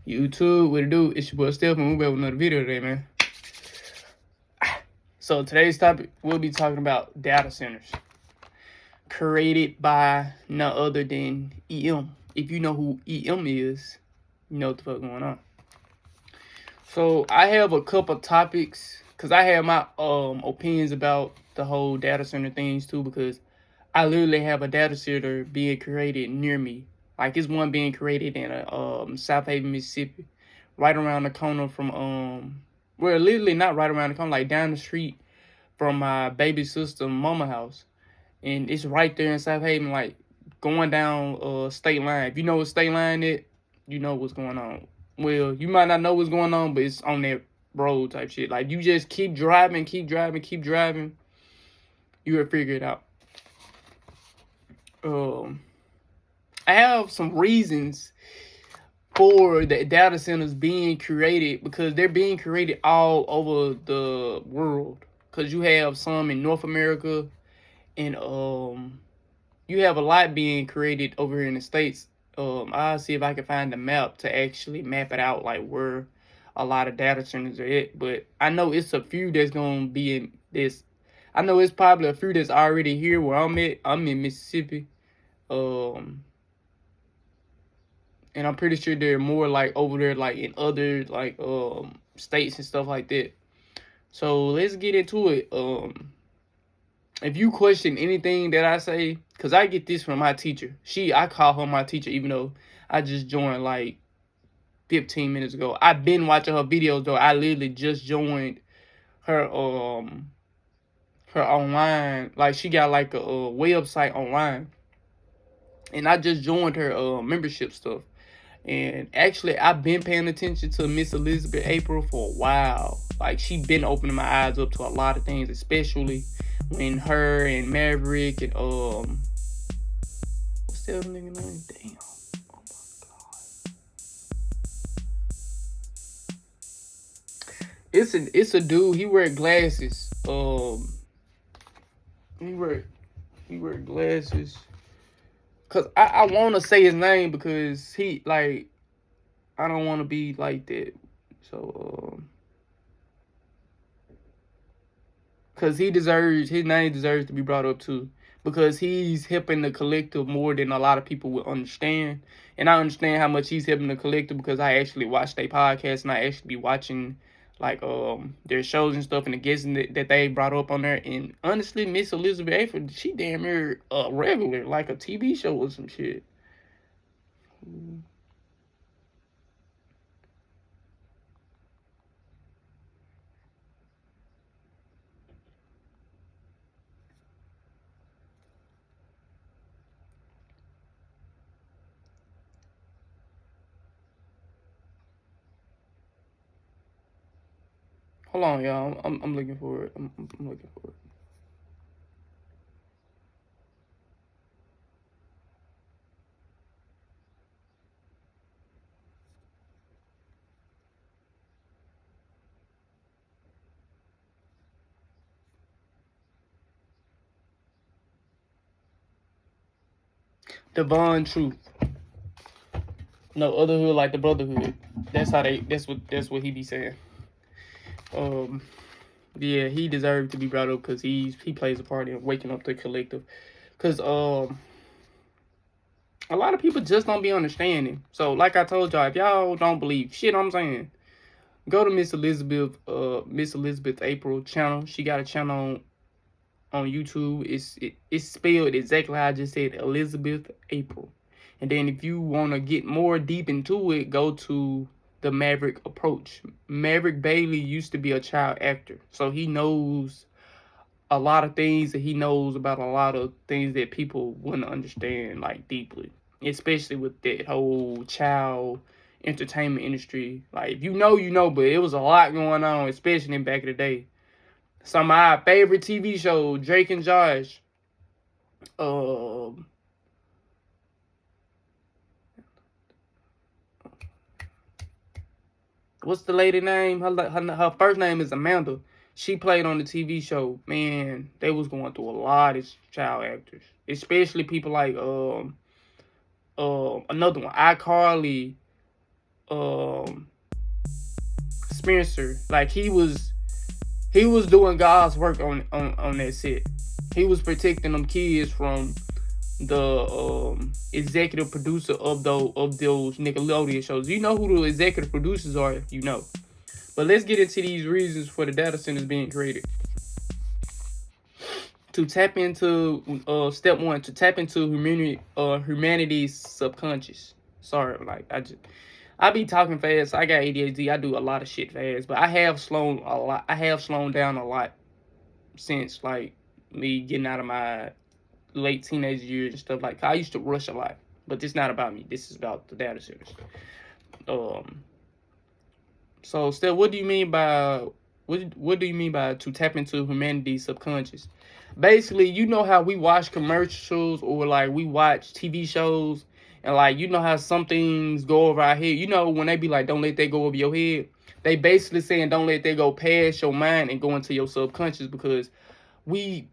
YouTube, what it do? It's your boy Stephen. We're back with another video today, man. So today's topic, we'll be talking about data centers created by none other than EM. If you know who EM is, you know what the fuck going on. So I have a couple topics because I have my opinions about the whole data center things too, because I literally have a data center being created near me. Like it's one being created in South Haven, Mississippi, right around the corner from well, literally not right around the corner, like down the street from my baby sister mama house, and it's right there in South Haven, like going down state line. If you know what state line is, you know what's going on. Well, you might not know what's going on, but it's on that road type shit. Like you just keep driving, you will figure it out. I have some reasons for the data centers being created, because they're being created all over the world. Because you have some in North America, and you have a lot being created over here in the States. I'll see if I can find the map to actually map it out, like where a lot of data centers are at. But I know it's a few that's gonna be in this. I know it's probably a few that's already here where I'm at. I'm in Mississippi. And I'm pretty sure there are more like over there, like in other like states and stuff like that. So let's get into it. If you question anything that I say, because I get this from my teacher. I call her my teacher, even though I just joined like 15 minutes ago. I've been watching her videos though. I literally just joined her online. Like she got like a website online, and I just joined her membership stuff. And actually, I've been paying attention to Miss Elizabeth April for a while. Like, she been opening my eyes up to a lot of things, especially when her and Maverick and, what's the other nigga name? Damn. Oh, my God. It's a dude, he wear glasses. He wear glasses. Cause I want to say his name because he like, I don't want to be like that. So cause his name deserves to be brought up too, because he's helping the collective more than a lot of people will understand. And I understand how much he's helping the collective because I actually watch their podcast, and I actually be watching like their shows and stuff, and the guests that they brought up on there. And honestly, Miss Elizabeth April, she damn near regular, like a TV show or some shit. Hold on, y'all. I'm looking for it. I'm looking for it. Devon Truth. No, other hood like the brotherhood. That's what he be saying. Yeah, he deserved to be brought up because he plays a part in waking up the collective. Cause a lot of people just don't be understanding. So like I told y'all, if y'all don't believe shit I'm saying, go to Miss Elizabeth April channel. She got a channel on YouTube. It's spelled exactly how I just said, Elizabeth April. And then if you want to get more deep into it, go to the Maverick Approach. Maverick Bailey used to be a child actor, so he knows a lot of things, that he knows about a lot of things that people wouldn't understand like deeply, especially with that whole child entertainment industry. Like if you know, you know, but it was a lot going on, especially in back in the day. Some of my favorite TV shows, Drake and Josh. What's the lady name? Her first name is Amanda. She played on the TV show. Man, they was going through a lot of child actors, especially people like another one, iCarly. Spencer. Like he was doing God's work on that set. He was protecting them kids from the executive producer of those Nickelodeon shows. You know who the executive producers are, if you know. But let's get into these reasons for the data centers being created. To tap into step one, to tap into humanity's subconscious. Sorry, like I be talking fast. I got ADHD. I do a lot of shit fast, but I have slowed down a lot since like me getting out of my late teenage years and stuff. Like I used to rush a lot, but this is not about me. This is about the data centers. So Steph, what do you mean by to tap into humanity's subconscious? Basically, you know how we watch commercials or like we watch TV shows and like you know how some things go over our head. You know when they be like, don't let that go over your head. They basically saying don't let that go past your mind and go into your subconscious, because we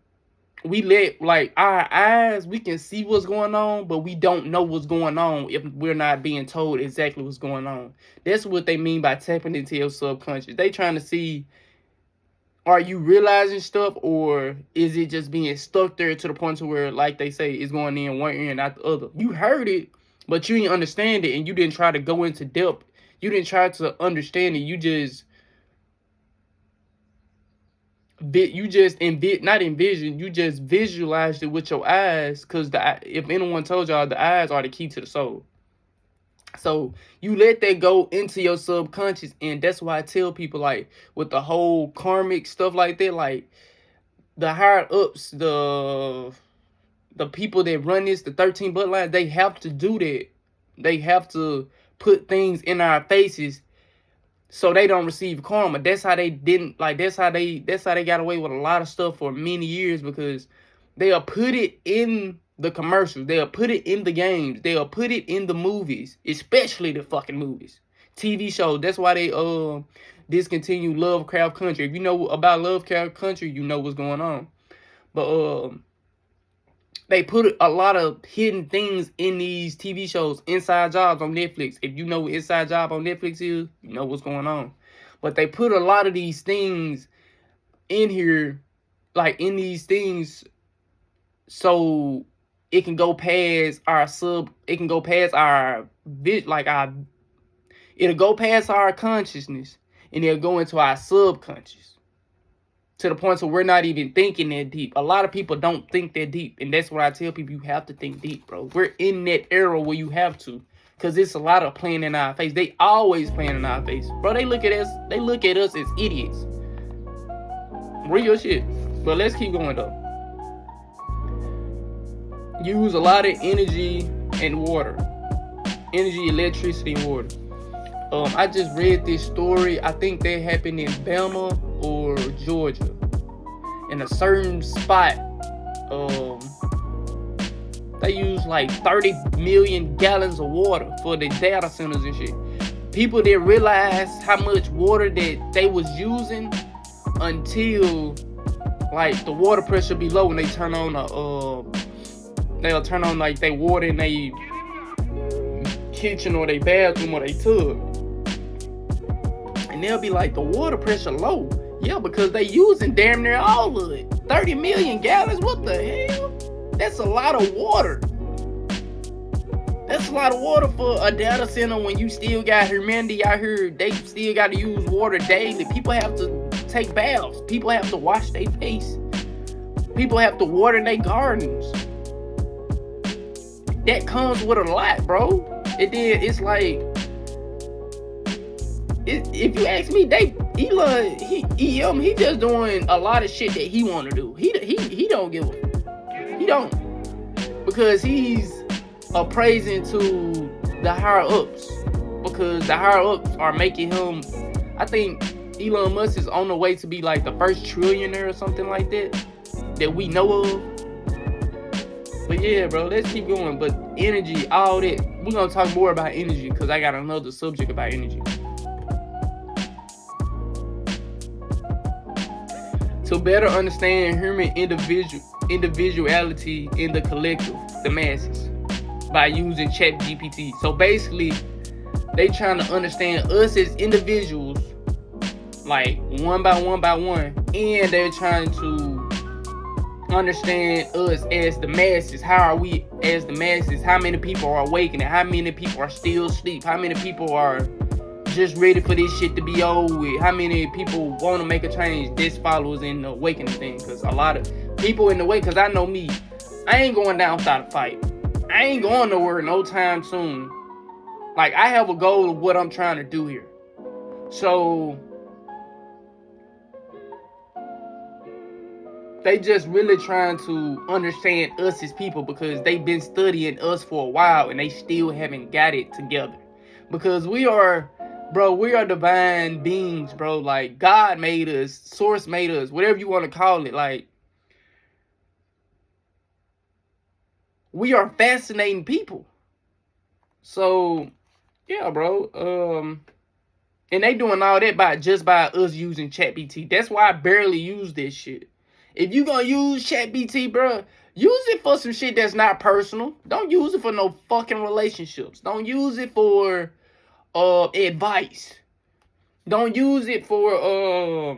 let like our eyes, we can see what's going on, but we don't know what's going on if we're not being told exactly what's going on. That's what they mean by tapping into your subconscious. They trying to see, are you realizing stuff, or is it just being stuck there to the point to where, like they say, it's going in one ear and out the other? You heard it, but you didn't understand it, and you didn't try to go into depth. You didn't try to understand it. You just visualized it with your eyes, because if anyone told y'all, the eyes are the key to the soul. So you let that go into your subconscious, and that's why I tell people, like with the whole karmic stuff like that, like the higher ups, the people that run this, the 13 bloodlines, they have to do that. They have to put things in our faces so they don't receive karma. That's how they got away with a lot of stuff for many years, because they'll put it in the commercials, they'll put it in the games, they'll put it in the movies, especially the fucking movies, TV shows. That's why they discontinue Lovecraft Country. If you know about Lovecraft Country, you know what's going on. But they put a lot of hidden things in these TV shows. Inside Jobs on Netflix. If you know what Inside Job on Netflix is, you know what's going on. But they put a lot of these things in here, like in these things, so it can go past it'll go past our consciousness, and it'll go into our subconscious, to the point where we're not even thinking that deep. A lot of people don't think that deep, and that's what I tell people. You have to think deep, bro. We're in that era where you have to, because it's a lot of playing in our face. They always playing in our face, bro. They look at us as idiots. Real shit. But let's keep going though. Use a lot of energy and water. Energy, electricity, and water. I just read this story. I think that happened in Bama or Georgia. In a certain spot, they use like 30 million gallons of water for the data centers and shit. People didn't realize how much water that they was using until like the water pressure be low, and they turn on they'll turn on like they water in they kitchen or they bathroom or they tub, and they'll be like, the water pressure low. Yeah, because they using damn near all of it. 30 million gallons, what the hell? That's a lot of water. That's a lot of water for a data center when you still got humanity out here. They still got to use water daily. People have to take baths. People have to wash their face. People have to water their gardens. That comes with a lot, bro. It's like, if you ask me, Elon, he just doing a lot of shit that he want to do. He don't give a, he don't, because he's appraising to the higher ups, because the higher ups are making him. I think Elon Musk is on the way to be like the first trillionaire or something like that we know of. But yeah, bro, let's keep going. But energy, all that, we're gonna talk more about energy, because I got another subject about energy. To better understand human individuality in the collective, the masses, by using ChatGPT. So basically, They trying to understand us as individuals, like one by one by one, and they're trying to understand us as the masses. How are we as the masses? How many people are awakening? How many people are still asleep? How many people are just ready for this shit to be over with? How many people want to make a change? This follows in the awakening thing, because a lot of people in the way, because I know me, I ain't going down without a fight. I ain't going nowhere no time soon. Like, I have a goal of what I'm trying to do here. So they just really trying to understand us as people, because they've been studying us for a while and they still haven't got it together. Because we are divine beings, bro. Like, God made us, Source made us, whatever you want to call it. Like, we are fascinating people. So, yeah, bro. And they doing all that by us using ChatGPT. That's why I barely use this shit. If you gonna use ChatGPT, bro, use it for some shit that's not personal. Don't use it for no fucking relationships. Don't use it for advice. Don't use it for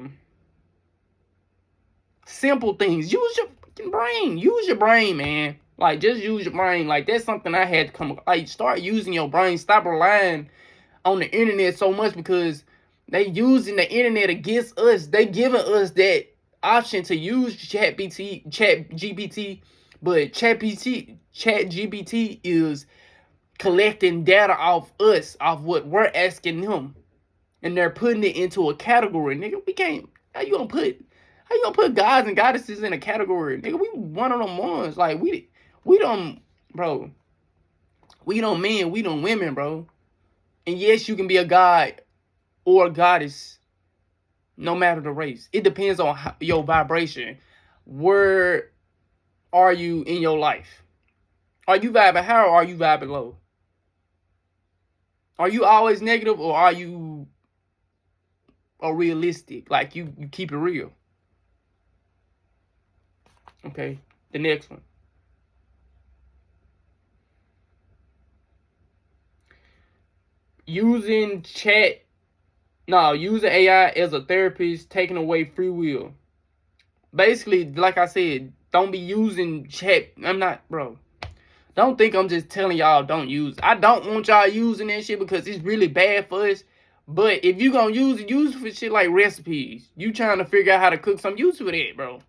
simple things. Use your fucking brain. Use your brain, man. Like, just use your brain. Like, that's something I had to come. Like, start using your brain. Stop relying on the internet so much, because they using the internet against us. They giving us that option to use ChatGPT, but ChatGPT is collecting data off us, off what we're asking them, and they're putting it into a category. Nigga, we can't. How you gonna put gods and goddesses in a category? Nigga, we one of them ones. Like, we don't, bro. We don't men, we don't women, bro. And yes, you can be a god or a goddess, no matter the race. It depends on your vibration. Where are you in your life? Are you vibing high or are you vibing low? Are you always negative, or are you realistic? Like, you keep it real. Okay, the next one. Using AI as a therapist, taking away free will. Basically, like I said, don't be using chat. Bro. Don't think I'm just telling y'all don't use it. I don't want y'all using that shit because it's really bad for us. But if you gonna use it for shit like recipes. You trying to figure out how to cook something, use it for that, bro.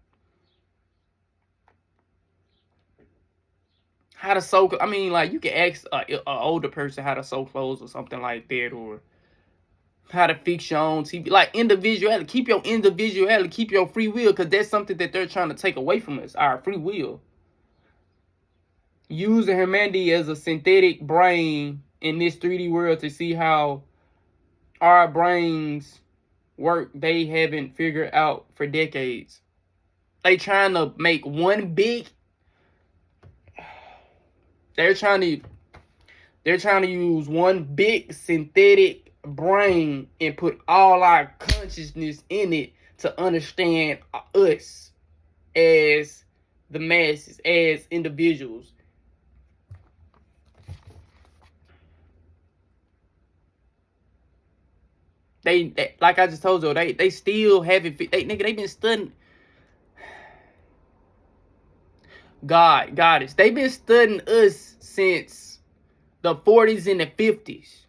How to sew, like, you can ask an older person how to sew clothes or something like that, or how to fix your own TV. Like, individuality. Keep your individuality. Keep your free will, because that's something that they're trying to take away from us, our free will. Using humanity as a synthetic brain in this 3D world to see how our brains work, they haven't figured out for decades. They trying to make one big... They're trying to use one big synthetic brain and put all our consciousness in it to understand us as the masses, as individuals. They like I just told you, they still haven't. They been studying goddess. They've been studying us since the 40s and the 50s.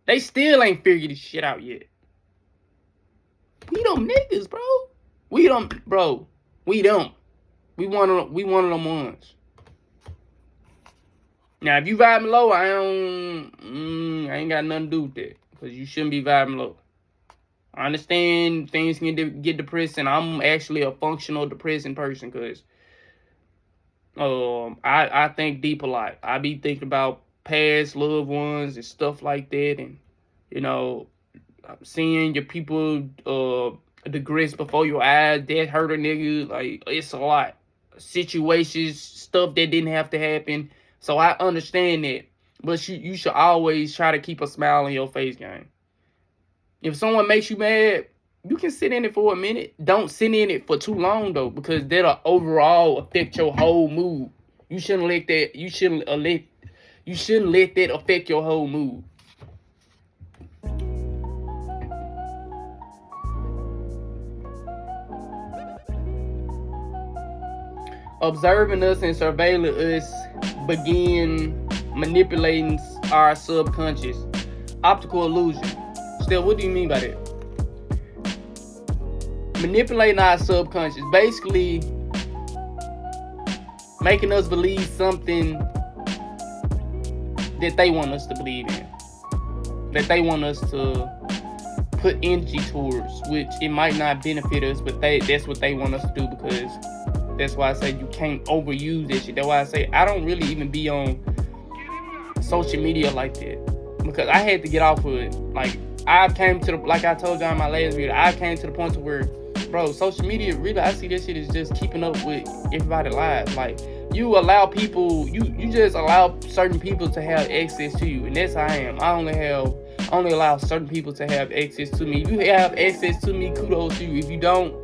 They still ain't figured this shit out yet. We them niggas, bro. We one of them ones. Now, if you vibing low, I ain't got nothing to do with that, because you shouldn't be vibing low. I understand things can get depressing. I'm actually a functional depressing person, because I think deep a lot. I be thinking about past loved ones and stuff like that, and seeing your people digress before your eyes, that hurt a nigga. Like, it's a lot. Situations, stuff that didn't have to happen. So I understand that. But you should always try to keep a smile on your face, gang. If someone makes you mad, you can sit in it for a minute. Don't sit in it for too long, though, because that'll overall affect your whole mood. You shouldn't let that affect your whole mood. observing us and surveilling us begin manipulating our subconscious. Optical illusion. Still, what do you mean by that? Manipulating our subconscious. Basically, making us believe something that they want us to believe in. That they want us to put energy towards, which it might not benefit us, but that's what they want us to do, because that's why I say you can't overuse that shit. That's why I say I don't really even be on social media like that, because I had to get off of it. Like, I came to the, like I told y'all in my last video, I came to the point to where, bro, social media, really, I see this shit is just keeping up with everybody's lives. Like, you allow people, you just allow certain people to have access to you, and that's how I am. I only allow certain people to have access to me. If you have access to me, kudos to you. If you don't,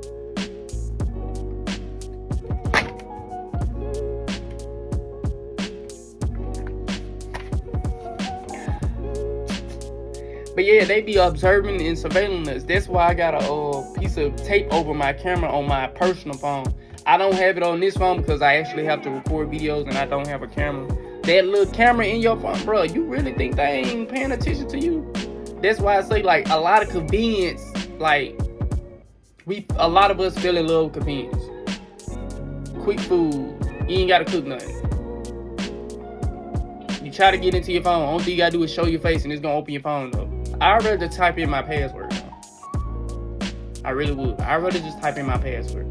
but yeah, they be observing and surveilling us. That's why I got a piece of tape over my camera on my personal phone. I don't have it on this phone because I actually have to record videos and I don't have a camera. That little camera in your phone, bro, you really think they ain't paying attention to you? That's why I say, like, a lot of convenience, like, a lot of us fell in love with convenience. Quick food, you ain't gotta cook nothing. You try to get into your phone, only thing you gotta do is show your face and it's gonna open your phone up. I'd rather type in my password. I really would. I'd rather just type in my password.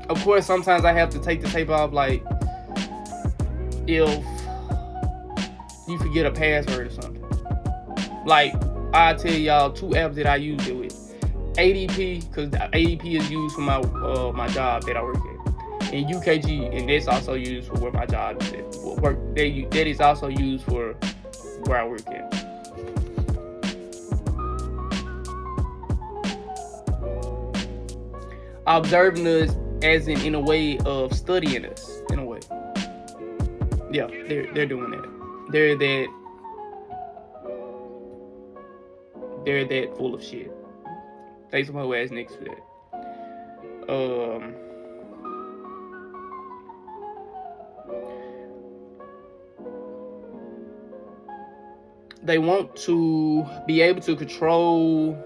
Of course, sometimes I have to take the tape off, like, if you forget a password or something. Like, I'll tell y'all 2 apps that I use it with. ADP, because ADP is used for my job that I work at. And UKG, and that's also used for where my job is at. That is also used for where I work at. Observing us as in a way of studying us, in a way. Yeah, they're doing that. They're that full of shit. They some whole ass niggas for that. They want to be able to control.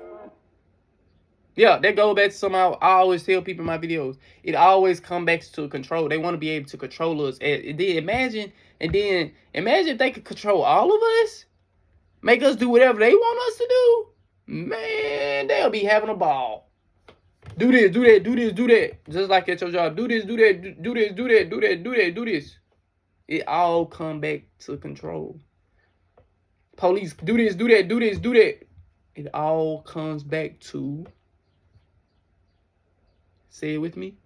Yeah, that goes back to somehow I always tell people in my videos. It always comes back to control. They want to be able to control us. And then imagine if they could control all of us, make us do whatever they want us to do. Man, they'll be having a ball. Do this, do that, do this, do that. Just like at your job. Do this, do that, do this, do that, do that, do that, do this. It all come back to control. Police, do this, do that, do this, do that. It all comes back to, say it with me,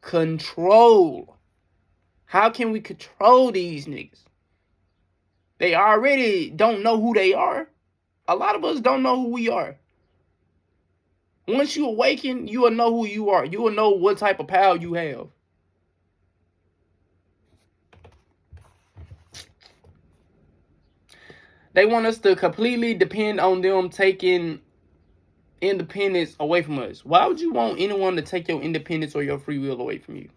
control. How can we control these niggas? They already don't know who they are. A lot of us don't know who we are. Once you awaken, you will know who you are. You will know what type of power you have. They want us to completely depend on them taking independence away from us. Why would you want anyone to take your independence or your free will away from you?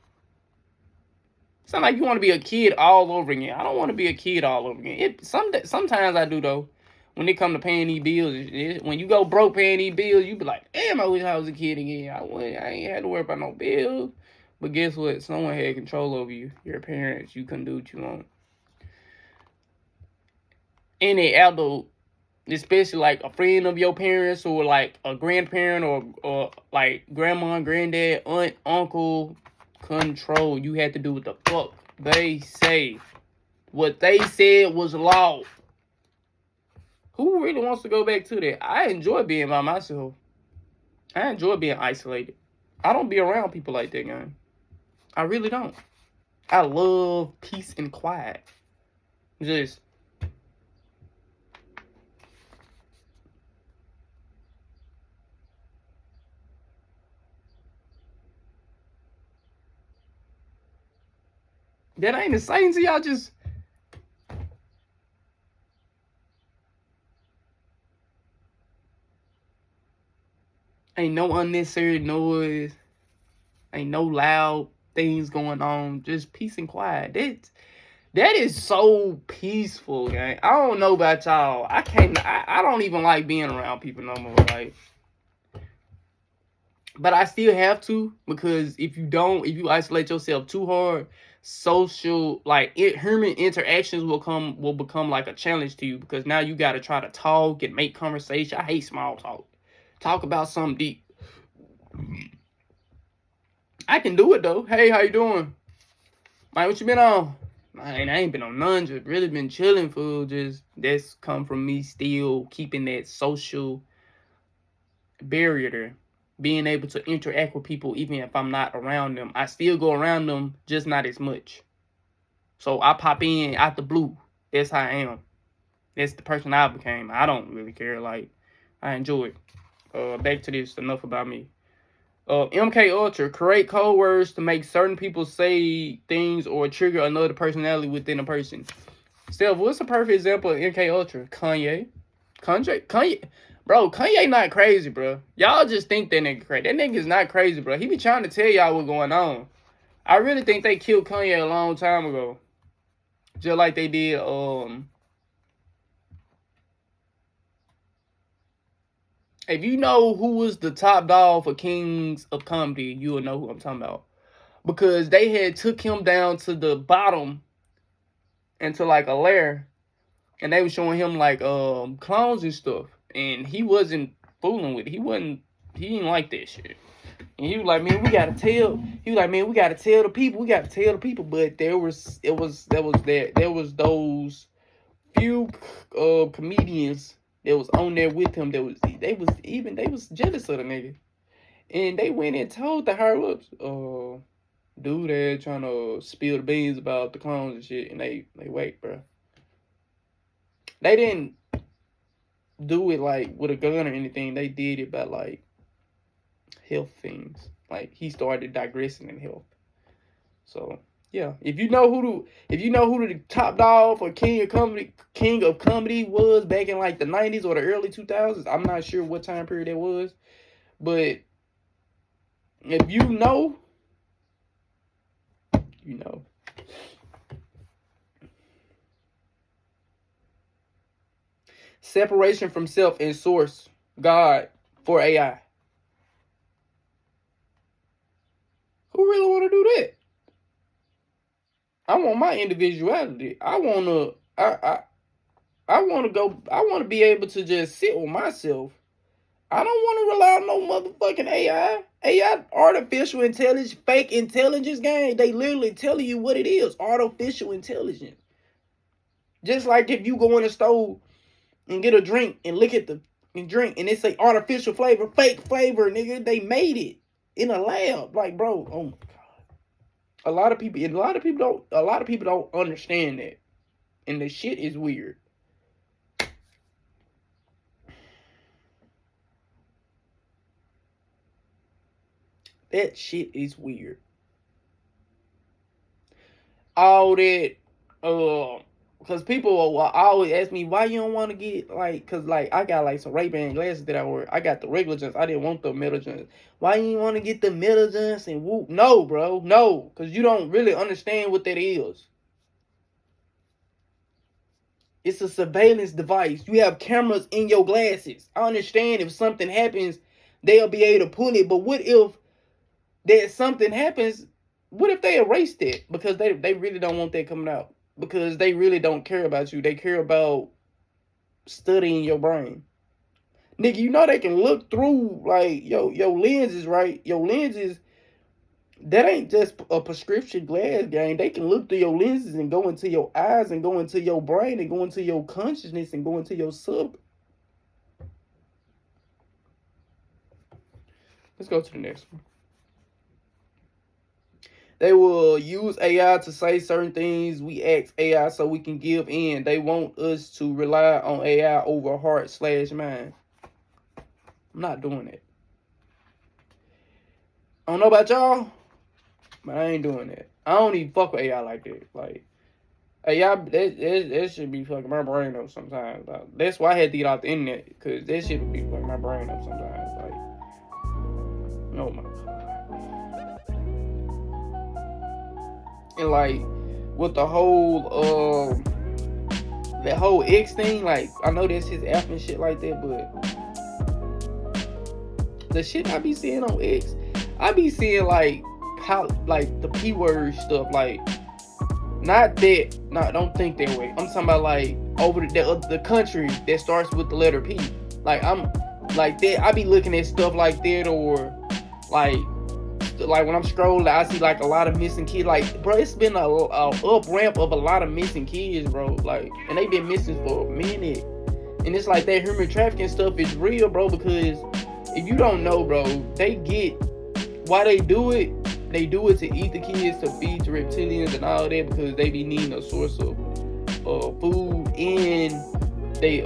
Sound like you want to be a kid all over again. I don't want to be a kid all over again. Sometimes I do, though. When it come to paying these bills, when you go broke paying these bills, you be like, damn, I wish I was a kid again. I ain't had to worry about no bills. But guess what? Someone had control over you. Your parents. You couldn't do what you want. Any adult, especially like a friend of your parents or like a grandparent or like grandma, granddad, aunt, uncle, control. You had to do what the fuck they say. What they said was law. Who really wants to go back to that? I enjoy being by myself. I enjoy being isolated. I don't be around people like that, man. I really don't. I love peace and quiet. Just that ain't the same to y'all. Just ain't no unnecessary noise. Ain't no loud things going on, just peace and quiet. That is so peaceful, gang. I don't know about y'all. I don't even like being around people no more. Like, but I still have to, because if you isolate yourself too hard, social, like, human interactions will become like a challenge to you, because now you got to try to talk and make conversation. I hate small talk. Talk about something deep. I can do it though. Hey, how you doing? Mike, what you been on? I ain't been on none. Just really been chilling, fool. Just that's come from me still keeping that social barrier there. Being able to interact with people even if I'm not around them. I still go around them, just not as much. So I pop in out the blue. That's how I am. That's the person I became. I don't really care. Like, I enjoy it. Back to this. Enough about me. MK Ultra, create code words to make certain people say things or trigger another personality within a person. Steph, what's a perfect example of MK Ultra? Kanye. Bro, Kanye not crazy, bro. Y'all just think that nigga crazy. That nigga's not crazy, bro. He be trying to tell y'all what's going on. I really think they killed Kanye a long time ago. Just like they did, if you know who was the top dog for Kings of Comedy, you will know who I'm talking about. Because they had took him down to the bottom into like a lair, and they were showing him like clones and stuff, and he wasn't fooling with it. He didn't like that shit. And he was like, man, we gotta tell the people. But there was those few comedians that was on there with him they was jealous of the nigga. And they went and told the higher ups, dude, they're trying to spill the beans about the clones and shit. And they wait, bro. They didn't do it like with a gun or anything. They did it by like health things. Like, he started digressing in health. So yeah, if you know who the top dog for King of Comedy was back in like the 90s or the early 2000s, I'm not sure what time period it was, but if you know, you know. Separation from self and source, God, for AI. Who really want to do that? I want my individuality. I want to be able to just sit with myself. I don't want to rely on no motherfucking AI. AI, artificial intelligence, fake intelligence game. They literally telling you what it is. Artificial intelligence. Just like if you go in a store and get a drink and look at the drink and it say artificial flavor, fake flavor, nigga. They made it in a lab. Like, bro, oh my God. A lot of people don't understand that. And the shit is weird. That shit is weird. All that, because people will always ask me, why you don't want to get, like, because, like, I got, like, some Ray-Ban glasses that I wear. I got the regular joints. I didn't want the metal joints. Why you want to get the metal joints and whoop? No, bro. No, because you don't really understand what that is. It's a surveillance device. You have cameras in your glasses. I understand if something happens, they'll be able to pull it. But what if that something happens? What if they erased it? Because they really don't want that coming out. Because they really don't care about you. They care about studying your brain. Nigga, you know they can look through, like, your lenses, right? Your lenses, that ain't just a prescription glass game. They can look through your lenses and go into your eyes and go into your brain and go into your consciousness and go into your sub. Let's go to the next one. They will use AI to say certain things. We ask AI so we can give in. They want us to rely on AI over heart/mind. I'm not doing it. I don't know about y'all, but I ain't doing that. I don't even fuck with AI like that. Like, AI, that should be fucking my brain up sometimes. Like, that's why I had to get off the internet, because that shit would be fucking my brain up sometimes. Like, oh my God. And like with the whole that whole X thing, like I know that's his app and shit like that, but the shit I be seeing on X, I be seeing like how like the P word stuff, like not that, no, don't think that way. I'm talking about like over the country that starts with the letter P. Like I'm like that. I be looking at stuff like that, or like when I'm scrolling, I see like a lot of missing kids. Like, bro, it's been a up ramp of a lot of missing kids, bro. Like, and they been missing for a minute. And it's like that human trafficking stuff is real, bro. Because if you don't know, bro, they get why they do it. They do it to eat the kids, to feed the reptilians and all that, because they be needing a source of food, and they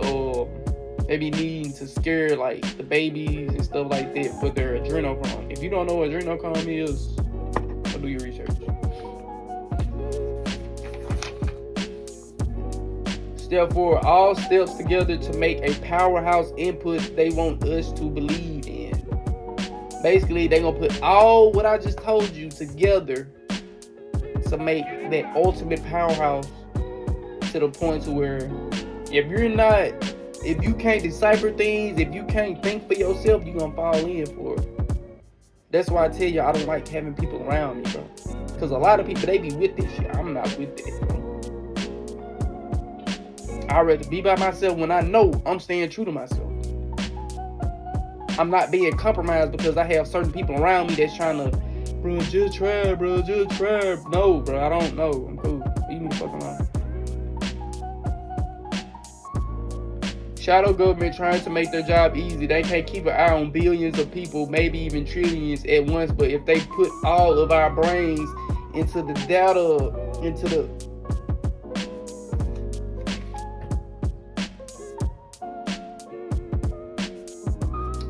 be needing to scare like the babies and stuff like that for their adrenochrome. If you don't know what adrenochrome is, go do your research. Step 4, all steps together to make a powerhouse input they want us to believe in. Basically, they gonna put all what I just told you together to make that ultimate powerhouse, to the point to where if you can't decipher things, if you can't think for yourself, you gonna fall in for it. That's why I tell you I don't like having people around me, bro. Because a lot of people, they be with this shit. I'm not with that, bro. I'd rather be by myself when I know I'm staying true to myself. I'm not being compromised because I have certain people around me that's trying to, bro, just try, bro, just try. No, bro, I don't know. I'm cool. Leave me the fuck alone. Shadow government trying to make their job easy. They can't keep an eye on billions of people, maybe even trillions at once. But if they put all of our brains into the data,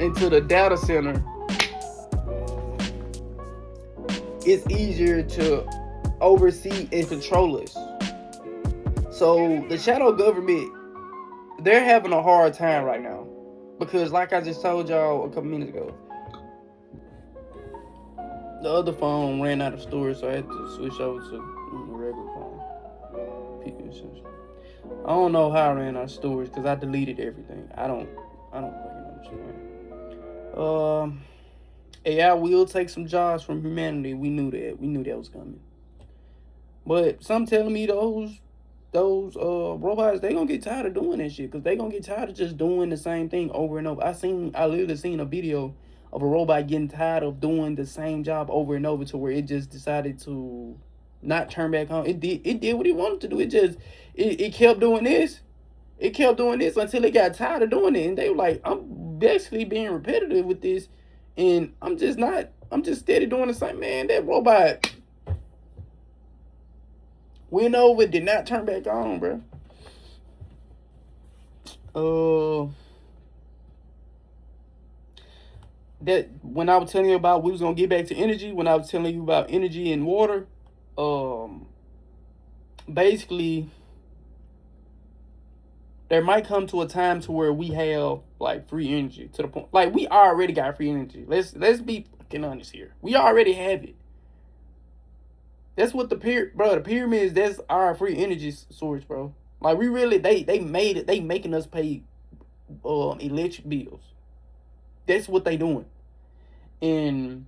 into the data center, it's easier to oversee and control us. So the shadow government, they're having a hard time right now, because like I just told y'all a couple minutes ago, the other phone ran out of storage, so I had to switch over to a regular phone. I don't know how I ran out of storage, because I deleted everything. I don't fucking understand. AI will take some jobs from humanity. We knew that was coming. But some telling me those robots, they gonna get tired of doing that shit, because they gonna get tired of just doing the same thing over and over. I literally seen a video of a robot getting tired of doing the same job over and over, to where it just decided to not turn back on. It did what it wanted to do. It kept doing this. It kept doing this until it got tired of doing it. And they were like, I'm basically being repetitive with this, and I'm just steady doing the same. Man, that robot went over, did not turn back on, bro. That when I was telling you about we was gonna get back to energy, when I was telling you about energy and water, basically there might come to a time to where we have like free energy, to the point like we already got free energy. Let's be fucking honest here. We already have it. That's what the pyramids, that's our free energy source, bro. Like we really, they made it. They making us pay electric bills. That's what they doing. And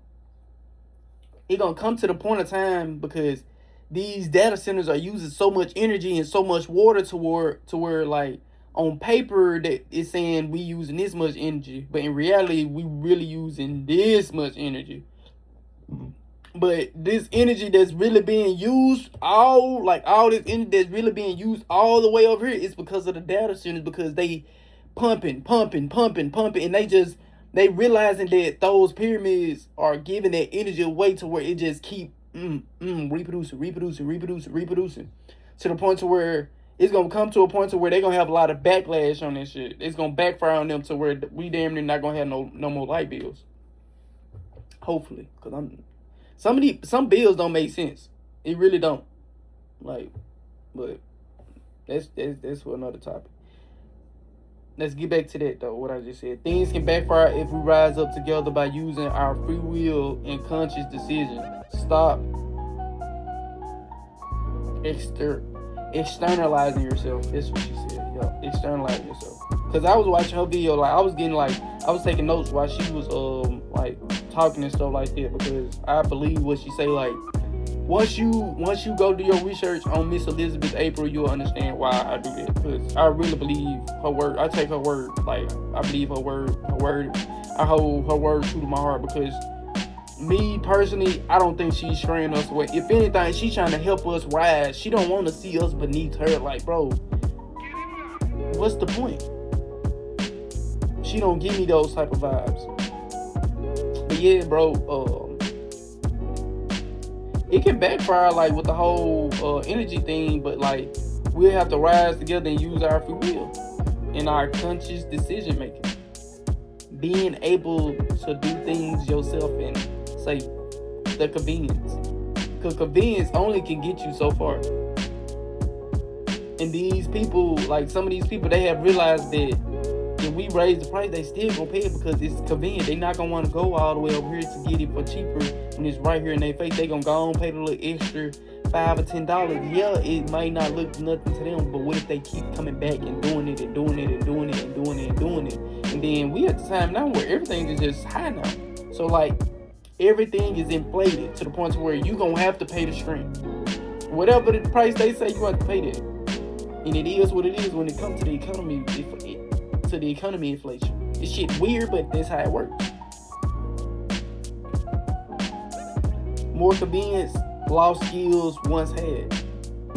it gonna come to the point of time, because these data centers are using so much energy and so much water to where like on paper that it's saying we using this much energy, but in reality we really using this much energy. But this energy that's really being used, all this energy that's really being used all the way over here, is because of the data centers, because they pumping, and they realizing that those pyramids are giving that energy away, to where it just keep reproducing, to the point to where it's gonna come to a point to where they're gonna have a lot of backlash on this shit. It's gonna backfire on them, to where we damn near not gonna have no more light bills. Hopefully, because some bills don't make sense. It really don't. Like, but that's for another topic. Let's get back to that though. What I just said. Things can backfire if we rise up together by using our free will and conscious decision. Stop externalizing yourself. That's what she said. Yeah, externalizing yourself. Cause I was watching her video, like I was getting like I was taking notes while she was like talking and stuff like that, because I believe what she say. Like once you go do your research on Miss Elizabeth April, you'll understand why I do that. Cause I really believe her word. I take her word. Like I believe her word. I hold her word true to my heart, because me personally, I don't think she's straying us away. If anything, she's trying to help us rise. She don't want to see us beneath her. Like, bro, what's the point? She don't give me those type of vibes. But yeah, bro, it can backfire, like with the whole energy thing. But like, we'll have to rise together and use our free will and our conscious decision making. Being able to do things yourself and say the convenience. Because convenience only can get you so far. And these people, like some of these people, they have realized that if we raise the price, they still gonna pay it because it's convenient. They not gonna want to go all the way over here to get it for cheaper when it's right here in their face. They gonna go on pay the little extra $5 or $10. Yeah, it might not look nothing to them, but what if they keep coming back and doing it and doing it and doing it and doing it and doing it? And then we at the time now where everything is just high now. So like everything is inflated to the point where you gonna have to pay the stream. Whatever the price they say, you have to pay that. And it is what it is when it comes to the economy, inflation. This shit weird, but that's how it works. More convenience, lost skills once had.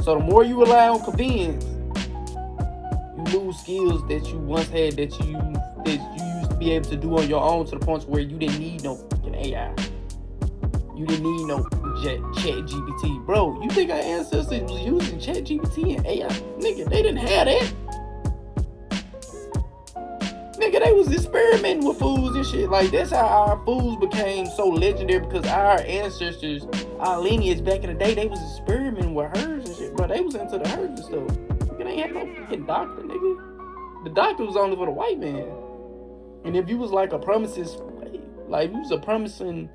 So the more you rely on convenience, you lose skills that you once had that you used to be able to do on your own, to the point where you didn't need no fucking AI. You didn't need no ChatGPT. Bro, you think our ancestors was using ChatGPT and AI? Nigga, they didn't have that. Nigga, they was experimenting with foods and shit. Like, that's how our foods became so legendary, because our ancestors, our lineage back in the day, they was experimenting with herbs and shit. Bro, they was into the herbs and stuff. Nigga, they ain't had no fucking doctor, nigga. The doctor was only for the white man. And if you was like a promising slave, like if you was a promising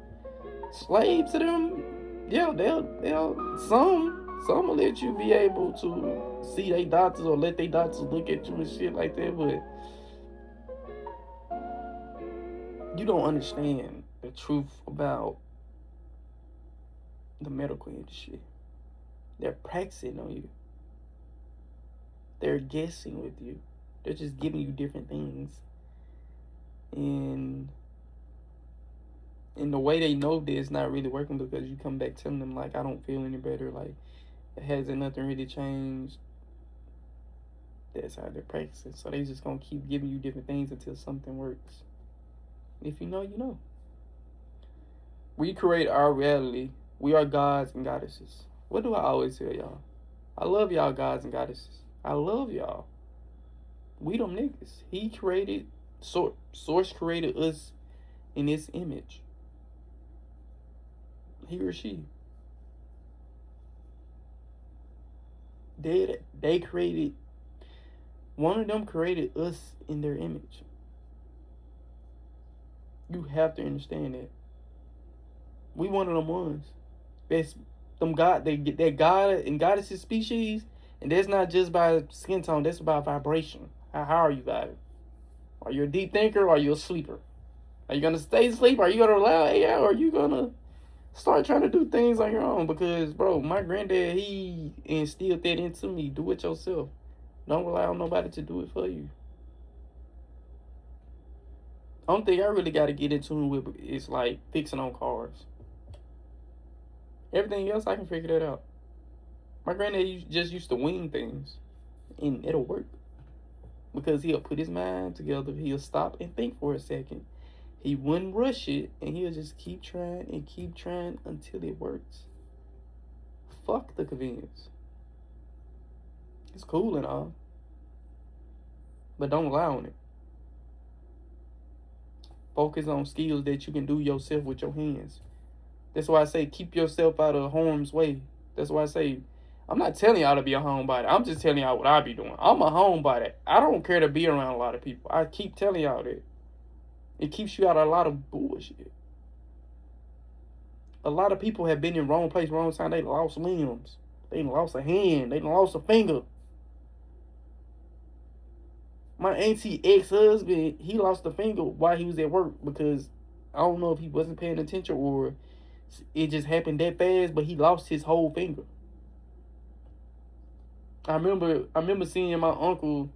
slave to them, yeah, they'll some will let you be able to see their doctors or let their doctors look at you and shit like that, but you don't understand the truth about the medical industry. They're practicing on you. They're guessing with you. They're just giving you different things. And the way they know that it's not really working, because you come back telling them, like, I don't feel any better. Like, it hasn't nothing really changed. That's how they're practicing. So they just going to keep giving you different things until something works. If you know, you know. We create our reality. We are gods and goddesses. What do I always tell y'all? I love y'all gods and goddesses. I love y'all. We them niggas. He created, Source created us in his image. He or she. They created, one of them created us in their image. You have to understand that. We one of them ones. That's them God. They get that God and goddesses species, and that's not just by skin tone. That's about vibration. How are you vibing? Are you a deep thinker or are you a sleeper? Are you gonna stay asleep? Are you gonna allow AI? Or are you gonna start trying to do things on your own? Because, bro, my granddad, he instilled that into me. Do it yourself. Don't rely on nobody to do it for you. Only thing I really got to get into with is like fixing on cars. Everything else, I can figure that out. My granddad just used to wing things, and it'll work. Because he'll put his mind together, he'll stop and think for a second. He wouldn't rush it, and he'll just keep trying until it works. Fuck the convenience. It's cool and all, but don't rely on it. Focus on skills that you can do yourself with your hands. That's why I say keep yourself out of harm's way. That's why I say, I'm not telling y'all to be a homebody. I'm just telling y'all what I be doing. I'm a homebody. I don't care to be around a lot of people. I keep telling y'all that. It keeps you out of a lot of bullshit. A lot of people have been in wrong place, wrong time. They lost limbs. They done lost a hand. They done lost a finger. My auntie ex-husband, he lost a finger while he was at work because I don't know if he wasn't paying attention or it just happened that fast, but he lost his whole finger. I remember seeing my uncle,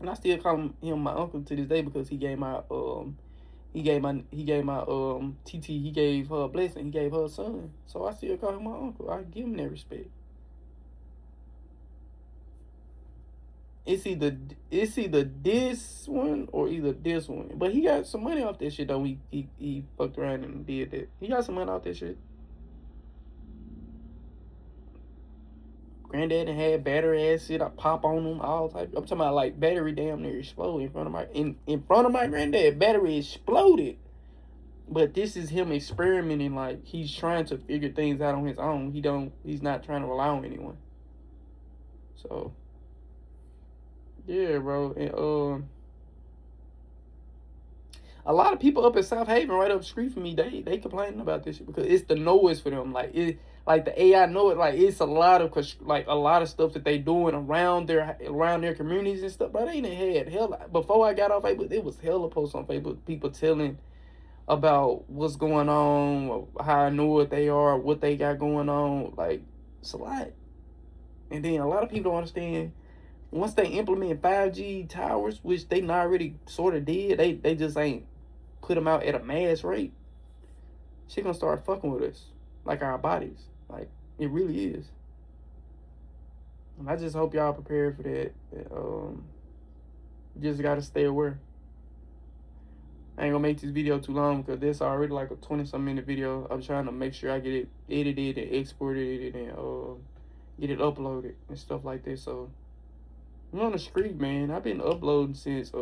and I still call him my uncle to this day because he gave my TT, he gave her a blessing, he gave her a son. So I still call him my uncle. I give him that respect. It's either this one or either this one. But he got some money off that shit though. He fucked around and did that. He got some money off that shit. Granddad had battery ass shit. I pop on them all type. I'm talking about like battery damn near exploded in front of my granddad. Battery exploded. But this is him experimenting. Like he's trying to figure things out on his own. He's not trying to rely on anyone. So yeah, bro. And a lot of people up in South Haven, right up the street from me, they complaining about this shit because it's the noise for them. Like the AI know it. Like it's a lot of stuff that they doing around their communities and stuff. But they ain't had hell before I got off Facebook. It was hella posts on Facebook, people telling about what's going on, how annoyed they are, what they got going on. Like it's a lot. And then a lot of people don't understand. Once they implement 5G towers, which they not already sort of did, they just ain't put them out at a mass rate. Shit gonna start fucking with us, like our bodies. Like it really is. And I just hope y'all prepared for that. Just gotta stay aware. I ain't gonna make this video too long because this already like a 20-some minute video. I'm trying to make sure I get it edited and exported and get it uploaded and stuff like that. So I'm on the street, man. I've been uploading since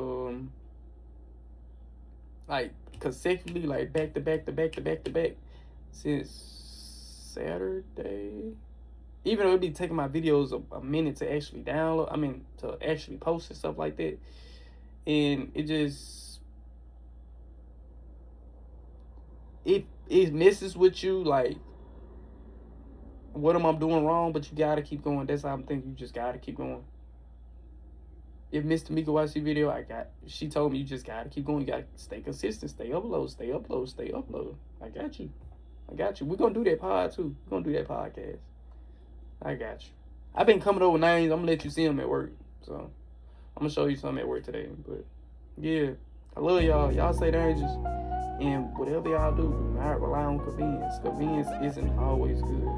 like consecutively, like back to back since Saturday. Even though it be taking my videos a minute to actually download, to actually post and stuff like that. And it just it messes with you, like what am I doing wrong? But you gotta keep going. That's how I'm thinking. You just gotta keep going. If Miss Tamika watched the video, she told me you just gotta keep going. You gotta stay consistent, stay upload. I got you. We're gonna do that pod too. We're gonna do that podcast. I got you. I've been coming over names. I'm gonna let you see them at work. So I'm gonna show you something at work today. But yeah, I love y'all. Y'all stay dangerous. And whatever y'all do not rely on convenience. Convenience isn't always good.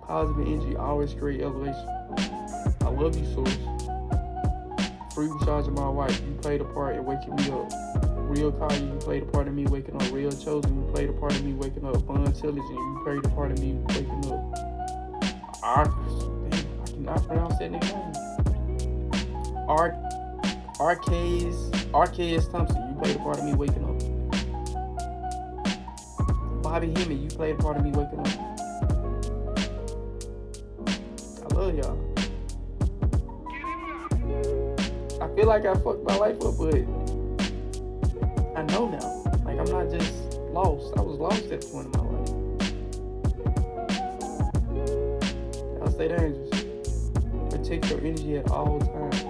Positive energy always create elevation. I love you, Source. Free charging my wife. You played a part in waking me up. Real Kanye, you played a part of me waking up. Real Chosen, you played a part of me waking up. Fun Intelligent, you played a part of me waking up. I cannot pronounce that nigga name. Arcades Thompson, you played a part of me waking up. Bobby Hemming, you played a part of me waking up. I love y'all. I feel like I fucked my life up, but I know now. Like I'm not just lost. I was lost at the point in my life. Y'all stay dangerous. Protect your energy at all times.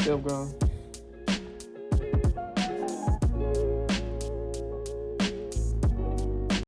Self-gone.